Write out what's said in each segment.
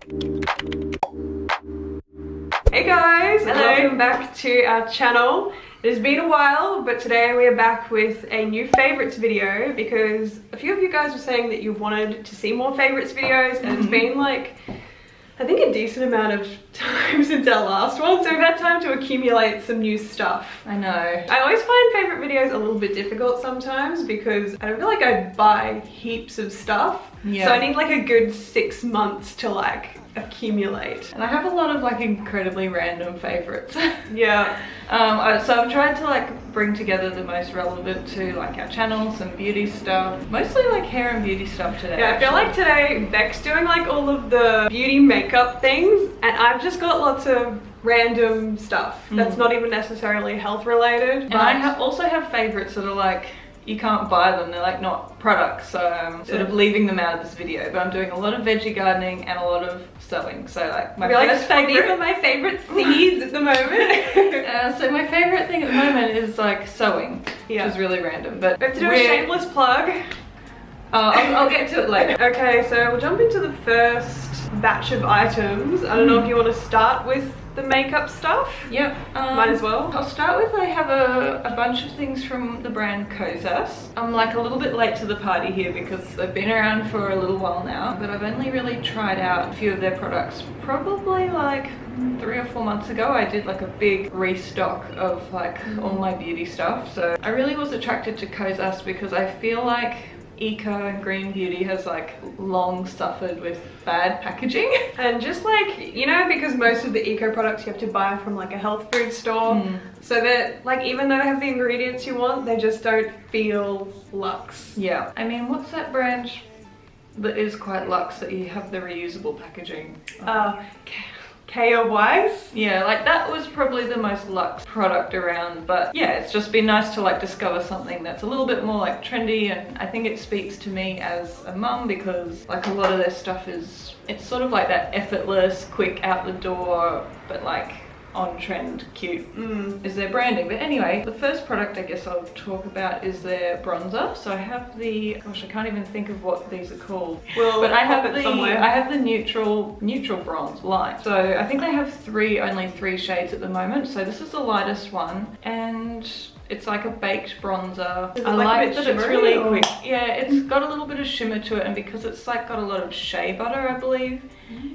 Hey guys, hello. Welcome back to our channel. It has been a while, but today we are back with a new favorites video because a few of you guys were saying that you wanted to see more favorites videos, and it's been like, I think a decent amount of time since our last one, so we've had time to accumulate some new stuff. I know. I always find favorite videos a little bit difficult sometimes because I don't feel like I buy heaps of stuff. Yeah. So I need like a good 6 months to like accumulate. And I have a lot of like incredibly random favorites. Yeah. So I've tried to like bring together the most relevant to like our channel, some beauty stuff, mostly like hair and beauty stuff today. Yeah, I feel like today Beck's doing like all of the beauty makeup things and I've just got lots of random stuff that's not even necessarily health related. And I also have favorites that are like, you can't buy them, they're like not products, so I'm sort of leaving them out of this video, but I'm doing a lot of veggie gardening and a lot of sewing. So like my first favorite, these are my favorite seeds at the moment. So my favorite thing at the moment is like sewing, which is really random, but we have to do a shameless plug. I'll get to it later. Okay, so we'll jump into the first batch of items. I don't know if you want to start with the makeup stuff. Yep. Might as well. I'll start with, I have a bunch of things from the brand KOSAS. I'm like a little bit late to the party here because they've been around for a little while now, but I've only really tried out a few of their products probably like 3 or 4 months ago. I did like a big restock of like all my beauty stuff. So I really was attracted to KOSAS because I feel like eco and green beauty has like long suffered with bad packaging. And just like, you know, because most of the eco products you have to buy from like a health food store, so that like even though they have the ingredients you want, they just don't feel luxe. Yeah. I mean, what's that brand that is quite luxe that you have the reusable packaging? KOSAS? Yeah, like that was probably the most luxe product around, but yeah, it's just been nice to like discover something that's a little bit more like trendy, and I think it speaks to me as a mum because like a lot of their stuff is, it's sort of like that effortless, quick out the door, but like on trend cute is their branding. But anyway, the first product I guess I'll talk about is their bronzer. So I have the, gosh, I can't even think of what these are called, but I have the neutral bronze light. So I think they have only three shades at the moment. So this is the lightest one, and it's like a baked bronzer. I like that it's really quick. Yeah, it's got a little bit of shimmer to it, and because it's like got a lot of shea butter, I believe,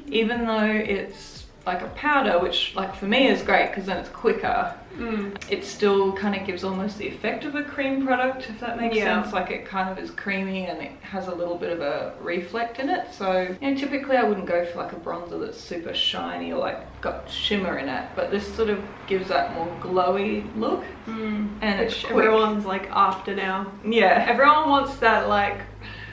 even though it's like a powder, which like for me is great because then it's quicker, it still kind of gives almost the effect of a cream product, if that makes sense. Like it kind of is creamy and it has a little bit of a reflect in it. So, you know, typically I wouldn't go for like a bronzer that's super shiny or like got shimmer in it, but this sort of gives that more glowy look, and it's everyone's like after now. Yeah, everyone wants that, like,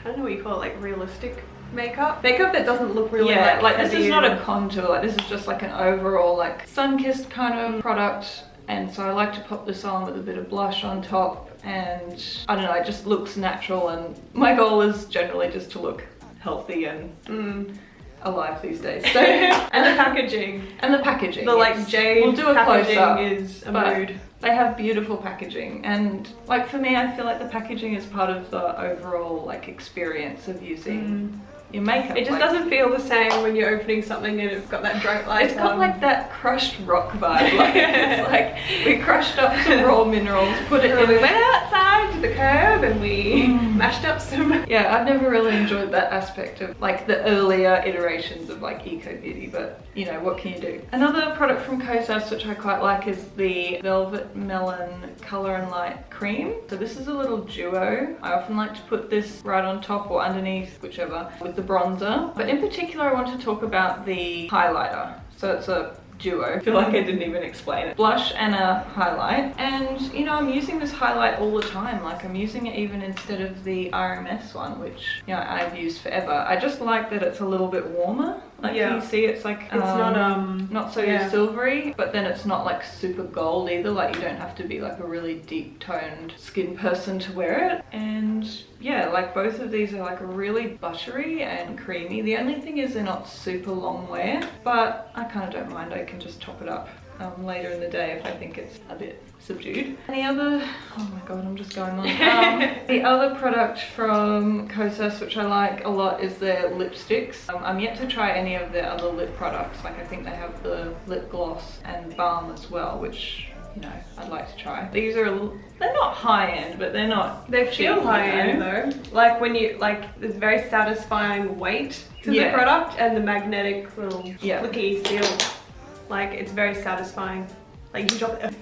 I don't know what you call it, like realistic makeup that doesn't look really like this is not a contour, like this is just like an overall like sun-kissed kind of product. And so I like to pop this on with a bit of blush on top, and I don't know, it just looks natural, and my goal is generally just to look healthy and alive these days. So and the packaging, the like jade, we'll do a close-up, is a mood. They have beautiful packaging, and like for me, I feel like the packaging is part of the overall like experience of using your makeup. It just doesn't feel the same when you're opening something and it's got that bright light. It's got like that crushed rock vibe. Like it's like we crushed up some raw minerals, put it in. We went outside to the curb and we mashed up some. Yeah, I've never really enjoyed that aspect of like the earlier iterations of like eco beauty, but you know, what can you do? Another product from KOSAS which I quite like is the Velvet Melon Color and Light Cream. So this is a little duo. I often like to put this right on top or underneath, whichever, with the bronzer. But in particular, I want to talk about the highlighter. So it's a duo. I feel like I didn't even explain it. Blush and a highlight. And you know, I'm using this highlight all the time. Like I'm using it even instead of the RMS one, which you know I've used forever. I just like that it's a little bit warmer. Like you see, it's like it's not so silvery, but then it's not like super gold either. Like you don't have to be like a really deep toned skin person to wear it. And yeah, like both of these are like really buttery and creamy. The only thing is they're not super long wear, but I kind of don't mind. I can just top it up later in the day if I think it's a bit subdued. Any other, oh my god, I'm just going on. The other product from KOSAS which I like a lot is their lipsticks. I'm yet to try any of their other lip products. Like I think they have the lip gloss and balm as well, which, you know, I'd like to try. These are, they're not high-end, but they're not They feel cheap, high-end you know? though. Like when you, like, there's very satisfying weight to the product and the magnetic little clicky seal. Like, it's very satisfying. Like, you can drop it.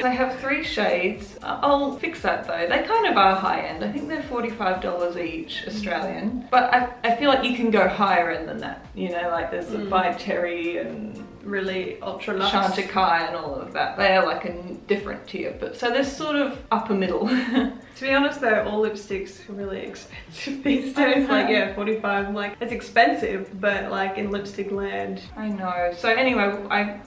I have 3 shades. I'll fix that though. They kind of are high-end. I think they're $45 each Australian. But I feel like you can go higher end than that. You know, like there's the By Terry and really ultra luxe. Chantecaille and all of that. They are like a different tier, but so they're sort of upper middle. To be honest though, all lipsticks are really expensive these days. Like, yeah, 45, like, it's expensive, but like in lipstick land. I know. So anyway,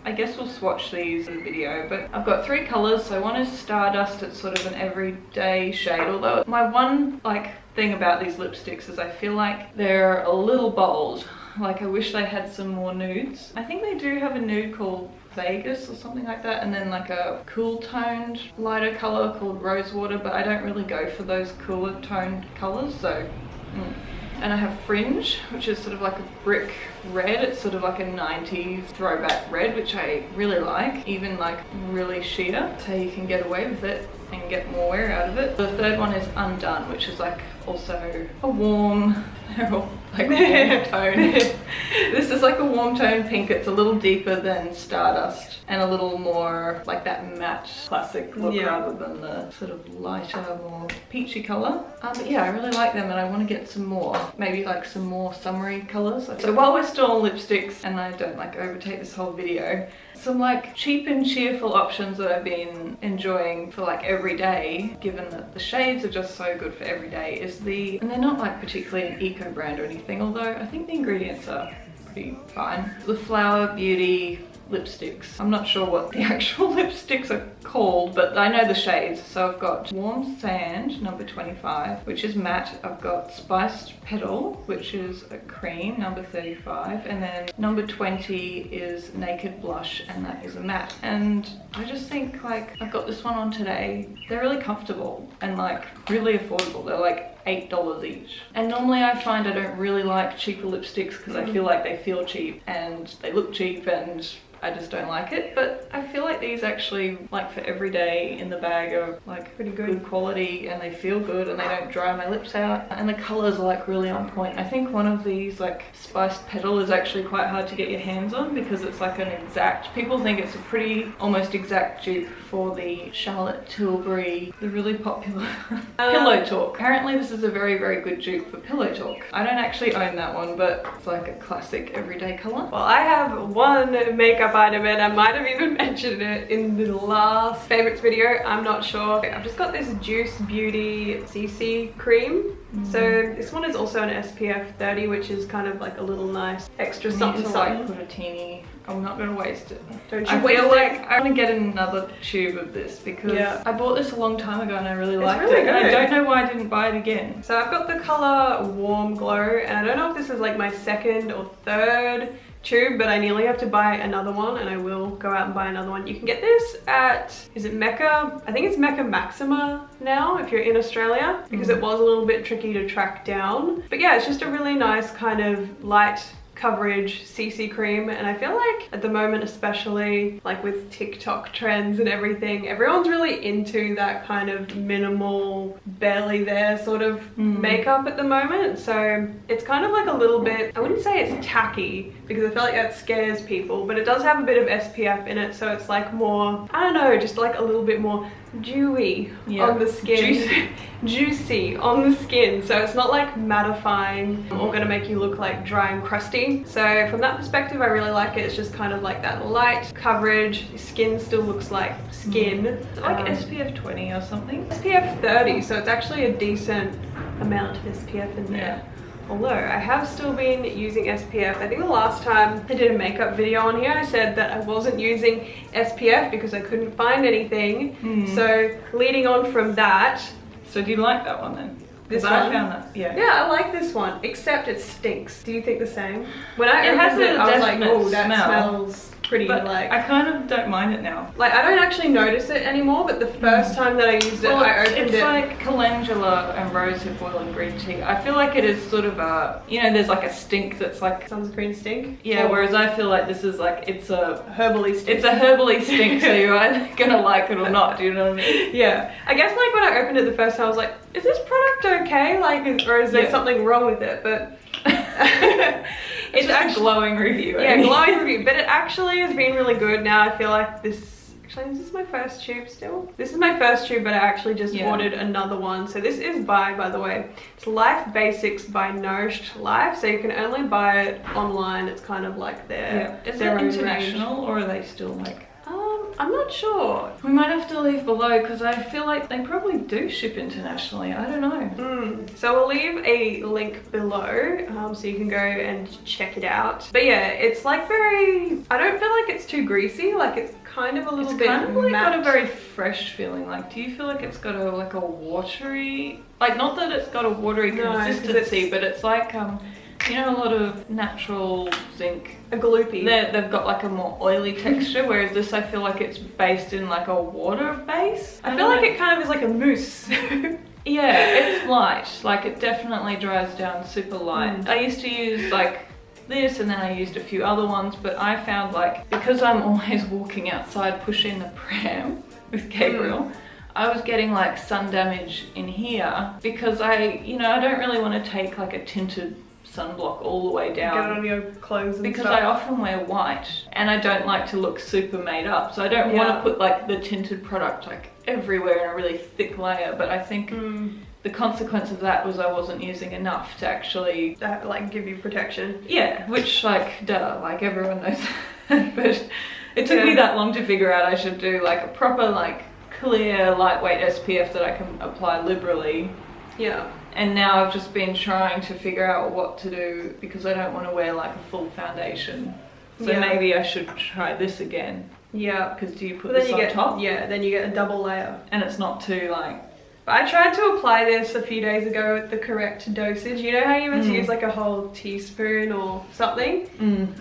I guess we'll swatch these in the video, but I've got 3 colors. So one is Stardust. It's sort of an everyday shade, although my one like thing about these lipsticks is I feel like they're a little bold. Like I wish they had some more nudes. I think they do have a nude called Vegas or something like that, and then like a cool toned lighter color called Rosewater, but I don't really go for those cooler toned colors, so And I have Fringe, which is sort of like a brick red. It's sort of like a 90s throwback red, which I really like, even like really sheer, so you can get away with it and get more wear out of it. The third one is Undone, which is like also a warm, they're all like warm tone. This is like a warm tone pink. It's a little deeper than Stardust and a little more like that matte classic look rather than the sort of lighter, more peachy color. But yeah, I really like them and I want to get some more, maybe like some more summery colors. So while we're still on lipsticks, and I don't like overtake this whole video, some like cheap and cheerful options that I've been enjoying for like every day, given that the shades are just so good for every day, is and they're not like particularly an eco brand or anything, although I think the ingredients are pretty fine. The Flower Beauty lipsticks. I'm not sure what the actual lipsticks are called, but I know the shades. So I've got Warm Sand, number 25, which is matte. I've got Spiced Petal, which is a cream, number 35. And then number 20 is Naked Blush, and that is a matte. And I just think like, I've got this one on today. They're really comfortable and like really affordable. They're like $8 each. And normally I find I don't really like cheaper lipsticks because I feel like they feel cheap and they look cheap and I just don't like it, but I feel like these actually, like for every day in the bag, are like pretty good quality and they feel good and they don't dry my lips out, and the colors are like really on point. I think one of these like Spiced Petal is actually quite hard to get your hands on because it's like an exact, people think it's a pretty almost exact dupe for the Charlotte Tilbury, the really popular Pillow Talk. Apparently this is a very, very good dupe for Pillow Talk. I don't actually own that one, but it's like a classic everyday color. Well, I have one makeup item and I might have even mentioned it in the last favorites video, I'm not sure. I've just got this Juice Beauty CC cream. So this one is also an SPF 30, which is kind of like a little nice extra something to something. like put a teeny, I'm not gonna waste it. Don't you I waste feel it. like I want to get another tube of this because I bought this a long time ago and I really liked really it. good. And I don't know why I didn't buy it again. So I've got the color Warm Glow, and I don't know if this is like my second or third tube, but I nearly have to buy another one, and I will go out and buy another one. You can get this at, is it Mecca? I think it's Mecca Maxima now if you're in Australia, because it was a little bit tricky to track down. But yeah, it's just a really nice kind of light coverage CC cream, and I feel like at the moment, especially like with TikTok trends and everything, everyone's really into that kind of minimal, barely there sort of makeup at the moment. So it's kind of like a little bit, I wouldn't say it's tacky because I feel like that scares people, but it does have a bit of SPF in it, so it's like more, I don't know, just like a little bit more dewy on the skin. Juicy on the skin, so it's not like mattifying or gonna make you look like dry and crusty. So from that perspective, I really like it. It's just kind of like that light coverage. Skin still looks like skin. It's like SPF 20 or something. SPF 30, so it's actually a decent amount of SPF in there. Although I have still been using SPF. I think the last time I did a makeup video on here, I said that I wasn't using SPF because I couldn't find anything. So leading on from that. So do you like that one then? This one? I found that, Yeah, I like this one, except it stinks. Do you think the same? When I It has opened it, a I was like, definite oh, that smell. smells pretty But like... I kind of don't mind it now. Like, I don't actually notice it anymore, but the first time that I used it, I opened it... It's like calendula and rosehip oil and green tea. I feel like it is sort of a, you know, there's like a stink that's like... Sunscreen stink? Yeah, whereas I feel like this is like, it's a... Herbally stink. It's a herbally stink, so you're either gonna like it or not, do you know what I mean? Yeah. I guess like when I opened it the first time, I was like, is this product okay? Like, or is there something wrong with it? But... It's actually a glowing review. Yeah, glowing review. But it actually has been really good now. I feel like this... Actually, this is my first tube still. This is my first tube, but I actually just ordered another one. So this is by the way, it's Life Basics by Nourished Life. So you can only buy it online. It's kind of like their... Is their it own international range. or are they still like... I'm not sure. We might have to leave below because I feel like they probably do ship internationally. I don't know. So we'll leave a link below so you can go and check it out. But yeah, it's like very... I don't feel like it's too greasy. Like it's kind of a little bit kind of like matte. got a very fresh feeling. Like, do you feel like it's got a like a watery... Like, not that it's got a watery consistency, but it's like... you know, a lot of natural zinc. A gloopy. They've got like a more oily texture, whereas this I feel like it's based in like a water base. I feel like it kind of is like a mousse. Yeah, it's light. Like it definitely dries down super light. I used to use like this and then I used a few other ones, but I found like, because I'm always walking outside pushing the pram with Gabriel, I was getting like sun damage in here because I don't really want to take like a tinted sunblock all the way down. Get it on your clothes and because stuff. I often wear white and I don't like to look super made up, so I don't want to put like the tinted product like everywhere in a really thick layer, but I think the consequence of that was I wasn't using enough to actually like give you protection. Yeah, which like duh, like everyone knows but it took me that long to figure out I should do like a proper like clear lightweight SPF that I can apply liberally. Yeah. And now I've just been trying to figure out what to do because I don't want to wear like a full foundation. So maybe I should try this again. Yeah. Because do you put this on top? Yeah, then you get a double layer. And it's not too like... But I tried to apply this a few days ago at the correct dosage. You know how you meant to use like a whole teaspoon or something?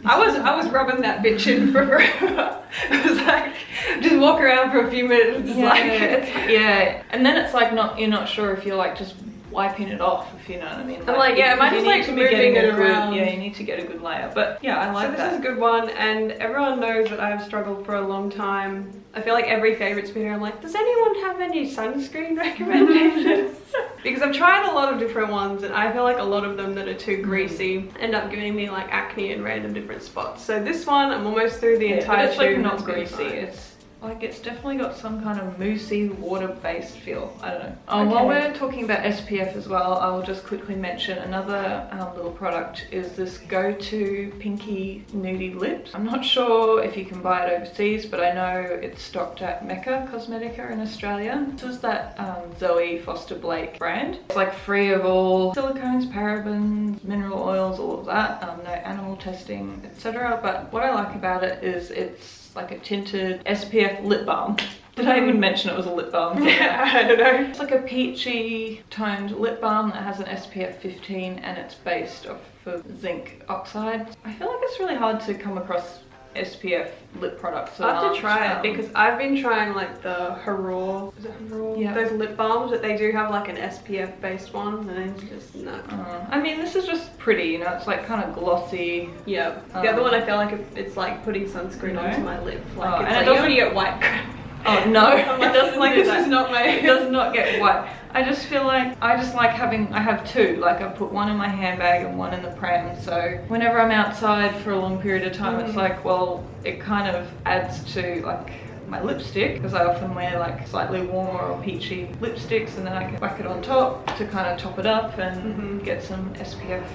I was rubbing that bitch in for forever. It was like, just walk around for a few minutes. Just and then it's like you're not sure if you're like just wiping it off, if you know what I mean. I'm like, am I just like moving it around? Yeah, you need to get a good layer. But yeah, I like that. So this is a good one, and everyone knows that I've struggled for a long time. I feel like every favorites video I'm like, does anyone have any sunscreen recommendations? Because I've tried a lot of different ones and I feel like a lot of them that are too greasy end up giving me like acne in random different spots. So this one, I'm almost through the entire tube. It's like not greasy. It's definitely got some kind of moussey, water-based feel. I don't know. While we're talking about SPF as well, I'll just quickly mention another little product is this Go-To Pinky Nudie Lips. I'm not sure if you can buy it overseas, but I know it's stocked at Mecca Cosmetica in Australia. This is that Zoe Foster Blake brand. It's like free of all silicones, parabens, mineral oils, all of that. No animal testing, etc. But what I like about it is it's like a tinted SPF lip balm. Did I even mention it was a lip balm? Yeah, I don't know. It's like a peachy toned lip balm that has an SPF 15 and it's based off of zinc oxide. I feel like it's really hard to come across SPF lip products. I have to try it because I've been trying like the Haror, is it Haror? Yeah. Those lip balms, but they do have like an SPF based one and it's just no. I mean, this is just pretty, you know, it's like kind of glossy. Yeah. The other one I feel like it's like putting sunscreen onto my lip. Like it's and like you only get white. Oh no, it doesn't like do this that. Is not my... It does not get white. I just feel like I have two. Like I put one in my handbag and one in the pram. So whenever I'm outside for a long period of time, it's like, well, it kind of adds to like my lipstick because I often wear like slightly warmer or peachy lipsticks, and then I can whack it on top to kind of top it up and get some SPF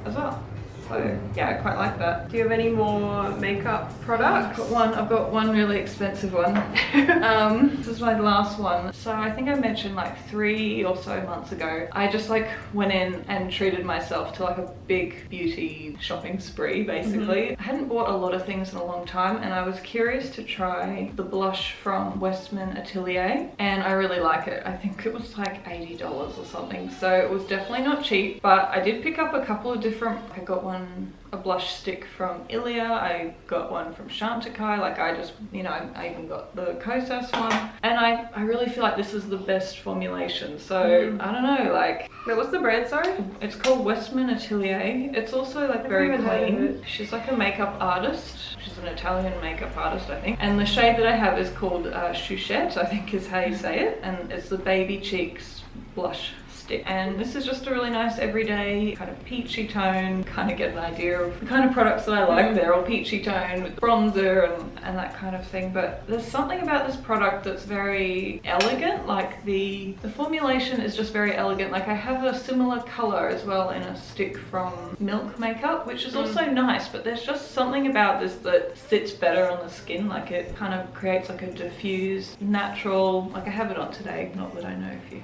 as well. So yeah, I quite like that. Do you have any more makeup products? I've got one really expensive one. This is my last one. So I think I mentioned like 3 or so months ago, I just like went in and treated myself to like a big beauty shopping spree basically. I hadn't bought a lot of things in a long time and I was curious to try the blush from WESTMAN Atelier and I really like it. I think it was like $80 or something. So it was definitely not cheap, but I did pick up a couple of different, I got one a blush stick from ATELIER. I got one from Chantecaille. Like I just, you know, I even got the KOSAS one. And I really feel like this is the best formulation. So I don't know, like... Wait, what's the brand, sorry? It's called WESTMAN Atelier. It's also like very clean. She's like a makeup artist. She's an Italian makeup artist, I think. And the shade that I have is called Chouchette, I think is how you say it. And it's the Baby Cheeks blush stick. And this is just a really nice everyday kind of peachy tone. Kind of get an idea of the kind of products that I like. They're all peachy tone with bronzer and that kind of thing. But there's something about this product that's very elegant. Like the formulation is just very elegant. Like I have a similar color as well in a stick from Milk Makeup, which is also nice, but there's just something about this that sits better on the skin. Like it kind of creates like a diffused, natural, like I have it on today, not that I know if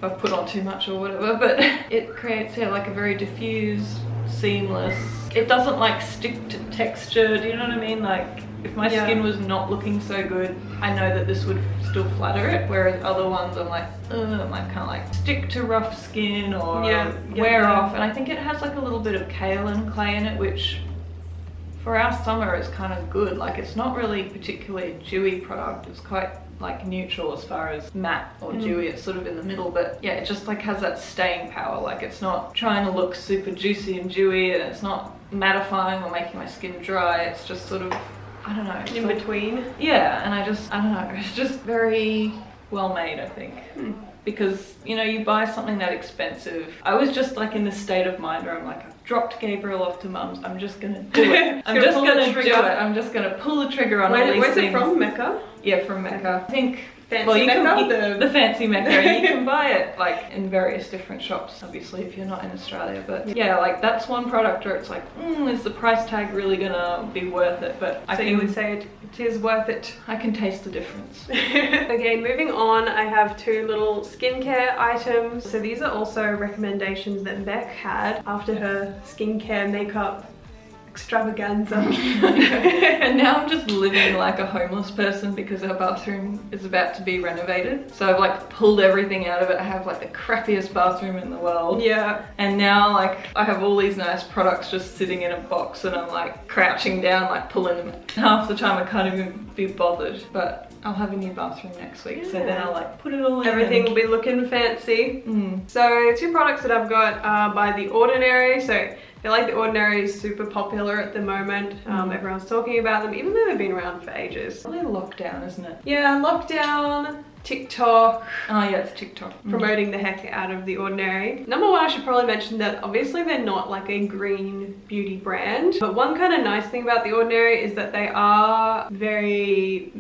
I've put on too much or whatever, but it creates like a very diffused, seamless, it doesn't like stick to texture, do you know what I mean? Like if my skin was not looking so good, I know that this would still flatter it, whereas other ones I'm like, it might kind of like stick to rough skin or wear off. And I think it has like a little bit of kaolin clay in it, which for our summer is kind of good. Like it's not really particularly a dewy product, it's quite like neutral as far as matte or dewy. It's sort of in the middle, but yeah, it just like has that staying power. Like it's not trying to look super juicy and dewy, and it's not mattifying or making my skin dry. It's just sort of, I don't know, in between. Yeah, and I don't know, it's just very well made, I think. Because, you know, you buy something that expensive. I was just like in this state of mind where I'm like, I've dropped Gabriel off to mum's, I'm just gonna do it. I'm just gonna do it. I'm just gonna pull the trigger on all these things. Where's it from, Mecca? Yeah, from Mecca. I think fancy Mecca? The fancy Mecca. And you can buy it like in various different shops, obviously, if you're not in Australia. But yeah, like that's one product where it's like, is the price tag really gonna be worth it? But I think you would say it is worth it. I can taste the difference. Okay, moving on, I have two little skincare items. So these are also recommendations that Beck had after her skincare makeup extravaganza. And now I'm just living like a homeless person because our bathroom is about to be renovated. So I've like pulled everything out of it. I have like the crappiest bathroom in the world. Yeah. And now like I have all these nice products just sitting in a box and I'm like crouching down, like pulling them. Half the time I can't even be bothered. But I'll have a new bathroom next week, so then I'll like put it all in. Everything will be looking fancy. So two products that I've got are by The Ordinary. So I feel like The Ordinary is super popular at the moment. Everyone's talking about them, even though they've been around for ages. Probably lockdown, isn't it? Yeah, lockdown, TikTok. Oh yeah, it's TikTok. Promoting the heck out of The Ordinary. Number one, I should probably mention that obviously they're not like a green beauty brand, but one kind of nice thing about The Ordinary is that they are very,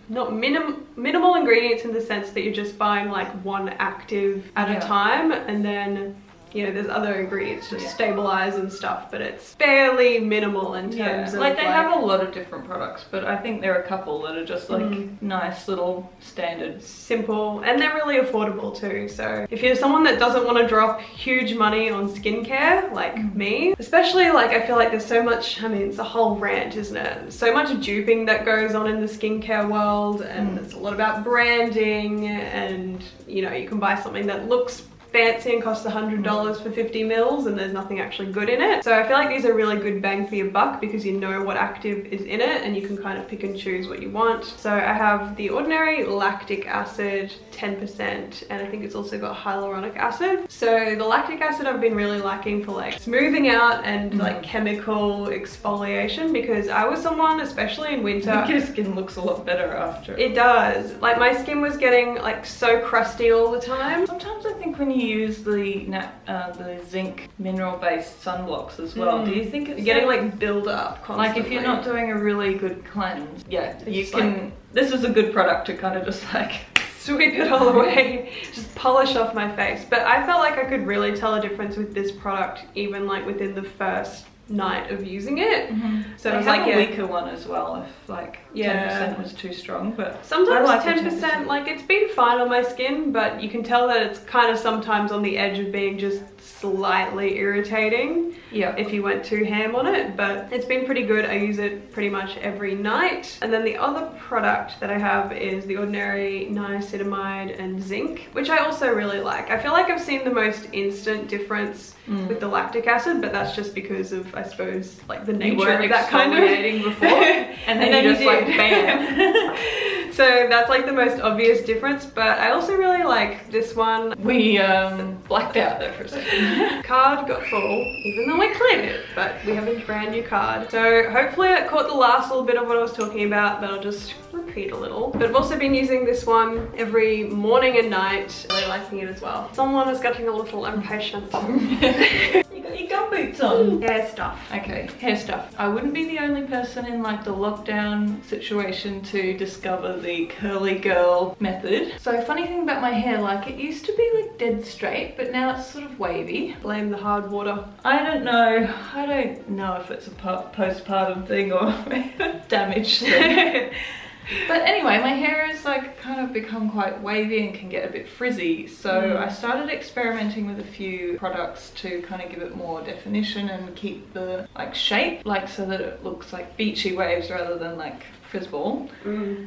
not minimal ingredients in the sense that you're just buying like one active at a time, and then you know, there's other ingredients to stabilize and stuff, but it's fairly minimal in terms of like they have a lot of different products, but I think there are a couple that are just like nice little standard, simple, and they're really affordable too. So if you're someone that doesn't want to drop huge money on skincare like me, especially like I feel like there's so much, I mean it's a whole rant, isn't it? So much duping that goes on in the skincare world, and it's a lot about branding, and you know, you can buy something that looks fancy and costs $100 for 50 mils and there's nothing actually good in it. So I feel like these are really good bang for your buck because you know what active is in it and you can kind of pick and choose what you want. So I have The Ordinary Lactic Acid 10%, and I think it's also got hyaluronic acid. So the lactic acid I've been really liking for like smoothing out and like chemical exfoliation, because I was someone, especially in winter, I think your skin looks a lot better after. It does. Like my skin was getting like so crusty all the time. Sometimes I think when you use the zinc mineral-based sunblocks as well, do you think it's getting like build up constantly? Like if you're not doing a really good cleanse, you can, this is a good product to kind of just like sweep it all away, just polish off my face. But I felt like I could really tell a difference with this product even like within the first night of using it. So it was like a weaker one as well if like 10% was too strong, but sometimes like 10%, like it's been fine on my skin, but you can tell that it's kind of sometimes on the edge of being just slightly irritating if you went too ham on it. But it's been pretty good. I use it pretty much every night. And then the other product that I have is The Ordinary Niacinamide and Zinc, which I also really like. I feel like I've seen the most instant difference with the lactic acid, but that's just because of I suppose, like the You nature weren't of that kind of exfoliating before, and then you just like bam. So that's like the most obvious difference, but I also really like this one. We blacked out there for a second. Card got full, even though I cleared it, but we have a brand new card. So hopefully it caught the last little bit of what I was talking about, but I'll just repeat a little. But I've also been using this one every morning and night. Really liking it as well. Someone is getting a little impatient. You got your gumboots on. Hair stuff. Okay, hair stuff. I wouldn't be the only person in like the lockdown situation to discover the curly girl method. So funny thing about my hair, like it used to be like dead straight, but now it's sort of wavy. Blame the hard water. I don't know. I don't know if it's a postpartum thing or damage thing. But anyway, my hair is like kind of become quite wavy and can get a bit frizzy. So I started experimenting with a few products to kind of give it more definition and keep the like shape, like so that it looks like beachy waves rather than like frizzball.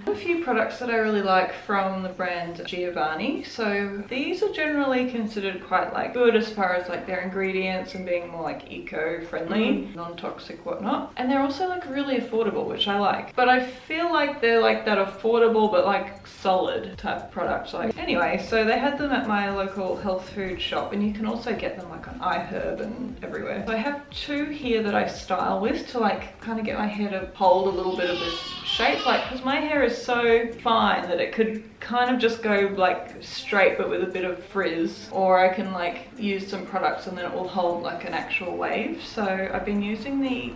A few products that I really like from the brand Giovanni. So these are generally considered quite like good as far as like their ingredients and being more like eco-friendly, non-toxic, whatnot. And they're also like really affordable, which I like. But I feel like they're like that affordable but like solid type product. Like anyway, so they had them at my local health food shop, and you can also get them like on iHerb and everywhere. So I have two here that I style with to like kind of get my hair to hold a little bit of this shape, like because my hair is so fine that it could kind of just go like straight but with a bit of frizz, or I can like use some products and then it will hold like an actual wave. So I've been using the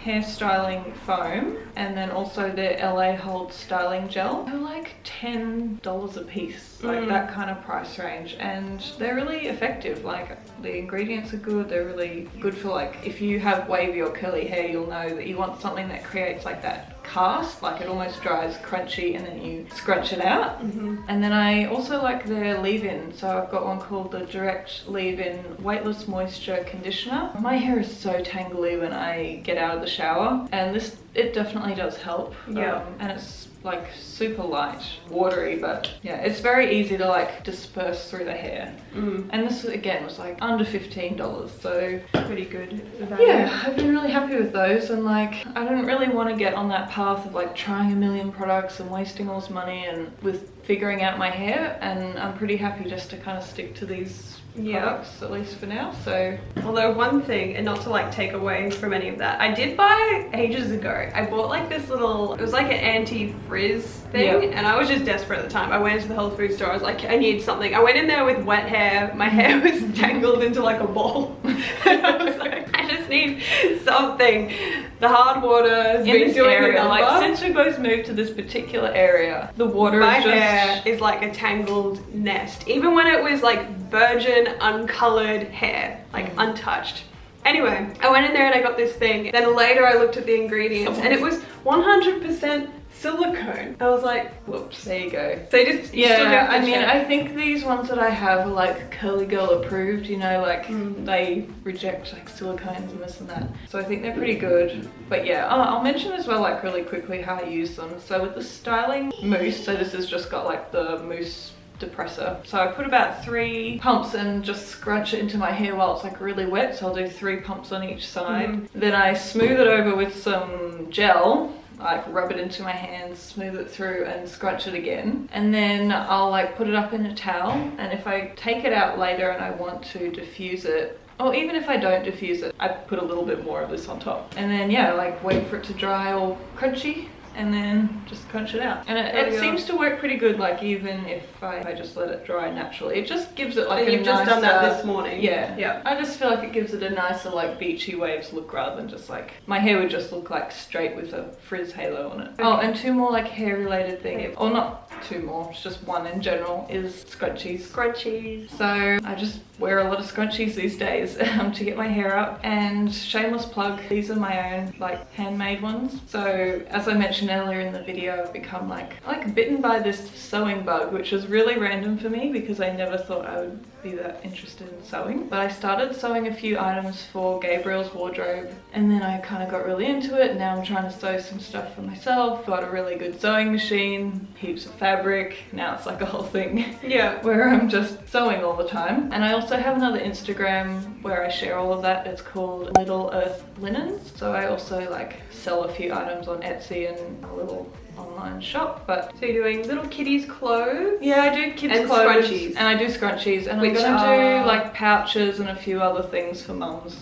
hair styling foam and then also the LA Hold styling gel. They're like $10 a piece, like that kind of price range, and they're really effective. Like the ingredients are good, they're really good for like if you have wavy or curly hair, you'll know that you want something that creates like that cast, like it almost dries crunchy and then you scrunch it out. And then I also like their leave-in, so I've got one called the Direct Leave-In Weightless Moisture Conditioner. My hair is so tangly when I get out of the shower, and this, it definitely does help. And it's like super light, watery, but yeah, it's very easy to like disperse through the hair. And this again was like under $15, so Pretty good. yeah, I've been really happy with those. And like I don't really want to get on that path of like trying a million products and wasting all this money and with figuring out my hair, and I'm pretty happy just to kind of stick to these products, at least for now. So although one thing, and not to like take away from any of that, I did buy ages ago, I bought like this little, it was like an anti-frizz thing, and I was just desperate at the time. I went into the health food store, I was like, I need something. I went in there with wet hair, my hair was tangled into like a ball. And I was like, I just need something. The hard water has in been this doing area, the number. like since we both moved to this particular area, the water my is just hair is like a tangled nest, even when it was like virgin uncolored hair, like untouched. Anyway, I went in there and I got this thing, then later I looked at the ingredients and it was 100% silicone. I was like, whoops. There you go. So you just I mean, I think these ones that I have are like curly girl approved, you know, like they reject like silicones and this and that. So I think they're pretty good. But yeah, I'll mention as well like really quickly how I use them. So with the styling mousse, so this has just got like the mousse depressor. So I put about 3 pumps and just scrunch it into my hair while it's like really wet. So I'll do 3 pumps on each side. Then I smooth it over with some gel, like rub it into my hands, smooth it through and scrunch it again. And then I'll like put it up in a towel, and if I take it out later and I want to diffuse it, or even if I don't diffuse it, I put a little bit more of this on top. And then yeah, like wait for it to dry all crunchy and then just crunch it out. And it seems to work pretty good, like even if I just let it dry naturally. It just gives it like a you've just done that this morning. Yeah. I just feel like it gives it a nicer like beachy waves look rather than just like, my hair would just look like straight with a frizz halo on it. Okay. Oh, and 2 more like hair related things, or not 2 more, it's just 1 in general, is scrunchies. Scrunchies. So I just wear a lot of scrunchies these days to get my hair up. And shameless plug, these are my own like handmade ones. So as I mentioned earlier in the video, I've become like bitten by this sewing bug, which is really random for me because I never thought I would be that interested in sewing. But I started sewing a few items for Gabriel's wardrobe, and then I kind of got really into it. Now I'm trying to sew some stuff for myself. Got a really good sewing machine, heaps of fabric. Now it's like a whole thing. Yeah. Where I'm just sewing all the time. And I also have another Instagram where I share all of that. It's called Little Earth Linens. So I also like sell a few items on Etsy and a little online shop. But so you're doing little kitties clothes? Yeah, I do kids and clothes scrunchies. And I do scrunchies, and I'm gonna do like pouches and a few other things for mums.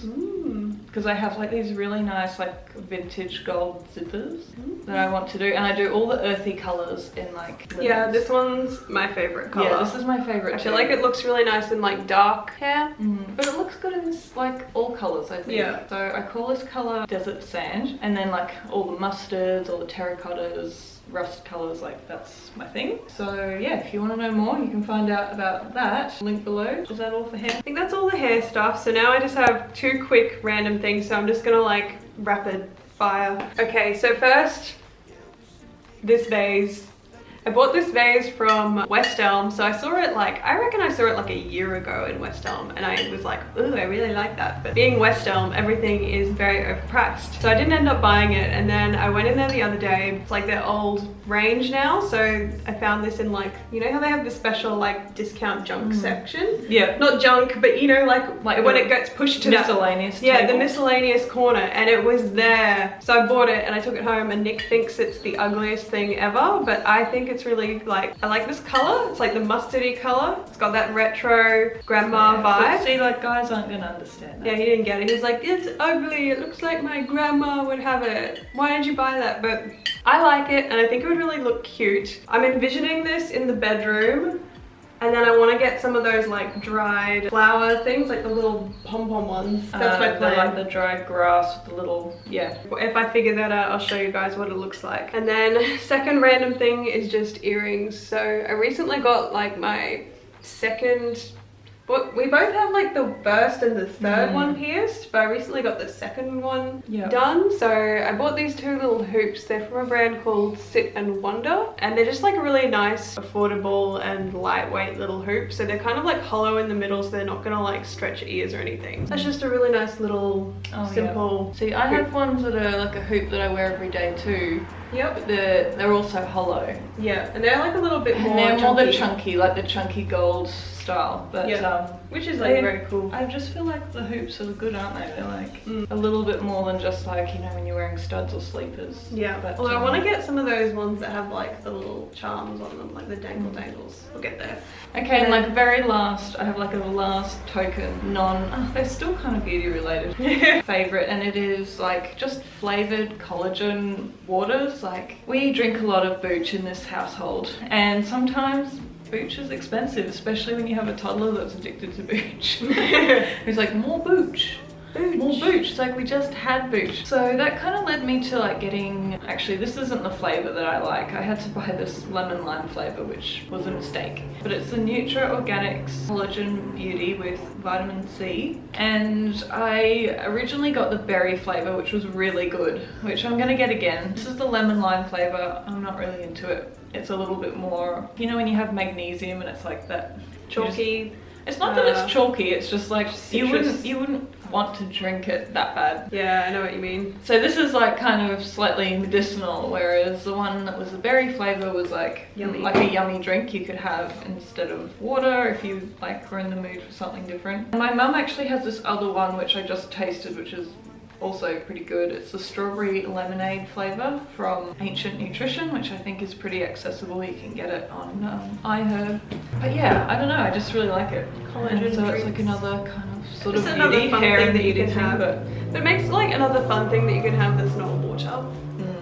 Because I have like these really nice like vintage gold zippers that I want to do, and I do all the earthy colours in like linens. Yeah, this one's my favourite colour. Yeah, this is my favourite I feel like it looks really nice in like dark hair. But it looks good in this, like all colours, I think. Yeah. So I call this colour Desert Sand, and then like all the mustards, all the terracottas, rust colours, like that's my thing. So yeah, if you want to know more, you can find out about that. Link below. Is that all for hair? I think that's all the hair stuff. So now I just have 2 quick random things. So I'm just gonna like rapid fire. Okay, so first, this vase. I bought this vase from West Elm. So I saw it like, I reckon I saw it like a year ago in West Elm, and I was like, ooh, I really like that. But being West Elm, everything is very overpriced. So I didn't end up buying it, and then I went in there the other day. It's like their old range now. So I found this in like, you know how they have the special like discount junk section? Yeah. Not junk, but you know, like when it gets pushed to miscellaneous that, yeah, table. the miscellaneous corner, and it was there. So I bought it and I took it home, and Nick thinks it's the ugliest thing ever, but I think it's really like, I like this color. It's like the mustardy color. It's got that retro grandma vibe. But see, like guys aren't gonna understand that. Yeah, he didn't get it. He was like, it's ugly. It looks like my grandma would have it. Why did you buy that? But I like it, and I think it would really look cute. I'm envisioning this in the bedroom. And then I want to get some of those like dried flower things, like the little pom-pom ones. That's my plan. Like the dried grass with the little, yeah. If I figure that out, I'll show you guys what it looks like. And then second random thing is just earrings. So I recently got like my second, well, we both have like the first and the third one pierced, but I recently got the second one done. So I bought these 2 little hoops. They're from a brand called Sit and Wonder, and they're just like a really nice, affordable and lightweight little hoop. So they're kind of like hollow in the middle, so they're not gonna like stretch ears or anything. That's just a really nice little simple. See, I have ones that are like a hoop that I wear every day too. Yep. But they're also hollow. Yeah, and they're like a little bit more and they're chunky. more the chunky, like the chunky gold style. But which is like very cool. I just feel like the hoops are good, aren't they? They're like a little bit more than just like, you know, when you're wearing studs or sleepers. Yeah, but although I want to get some of those ones that have like the little charms on them, like the dangle dangles. We'll get there. Okay, and like very last, I have like a last token they're still kind of beauty related favorite, and it is like just flavored collagen waters. Like we drink a lot of booch in this household, and sometimes booch is expensive, especially when you have a toddler that's addicted to booch. It's like, more booch. More booch. It's like, we just had booch. So that kind of led me to like getting, actually this isn't the flavor that I like. I had to buy this lemon lime flavor, which was a mistake. But it's the NUTRA Organics Collagen Beauty with vitamin C. And I originally got the berry flavor, which was really good, which I'm gonna get again. This is the lemon lime flavor. I'm not really into it. It's a little bit more, you know when you have magnesium and it's like that chalky. It's not that it's chalky, it's just like you wouldn't want to drink it that bad. Yeah, I know what you mean. So this is like kind of slightly medicinal, whereas the one that was the berry flavor was like yummy. Like a yummy drink you could have instead of water if you like were in the mood for something different. And my mum actually has this other one which I just tasted, which is also pretty good. It's the strawberry lemonade flavor from Ancient Nutrition, which I think is pretty accessible. You can get it on iHerb. But yeah, I don't know, I just really like it. Collagen so drinks. It's like another kind of sort it's of another beauty, fun hair thing and that you beauty can thing, have. But it makes like another fun thing that you can have that's not water.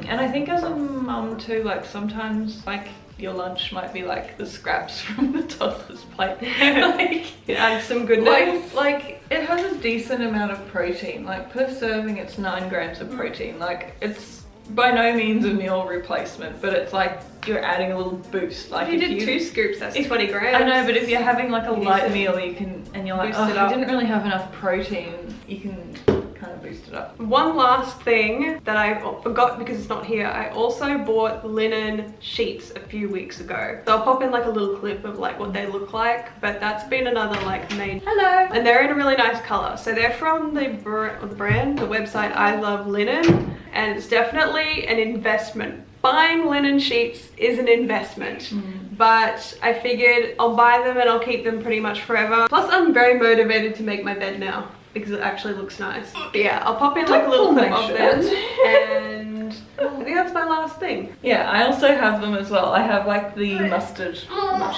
And I think as a mum too, like sometimes like your lunch might be like the scraps from the toddler's plate. Like, add some goodness. Like it has a decent amount of protein. Like per serving, it's 9 grams of protein. Like it's by no means a meal replacement, but it's like you're adding a little boost. Like if you did 2 scoops, that's 20 grams. I know, but if you're having like a light meal, you can, and you're like, oh, I didn't really have enough protein, you can kind of boost it up. One last thing that I forgot because it's not here, I also bought linen sheets a few weeks ago. So I'll pop in like a little clip of like what they look like, but that's been another like main. Hello! And they're in a really nice color. So they're from the website I Love Linen, and it's definitely an investment. Buying linen sheets is an investment, but I figured I'll buy them and I'll keep them pretty much forever. Plus I'm very motivated to make my bed now because it actually looks nice. But yeah, I'll pop in like a little clip of them, and I think that's my last thing. Yeah, I also have them as well. I have like the mustard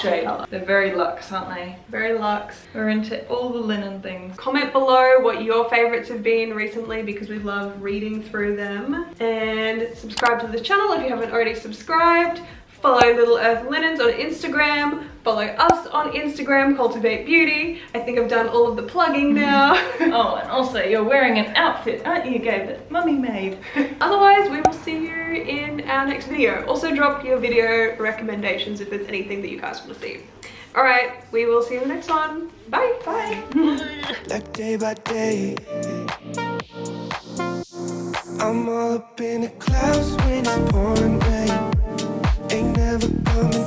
shade. They're very luxe, aren't they? Very luxe. We're into all the linen things. Comment below what your favorites have been recently because we love reading through them. And subscribe to the channel if you haven't already subscribed. Follow Little Earth Linens on Instagram. Follow us on Instagram, Cultivate Beauty. I think I've done all of the plugging now. Oh, and also you're wearing an outfit, aren't you, Gabe, that Mummy made? Otherwise, we will see you in our next video. Also drop your video recommendations if there's anything that you guys want to see. Alright, we will see you in the next one. Bye! Bye! Like day by day, I'm all up in the clouds when it's pouring rain. Ain't never coming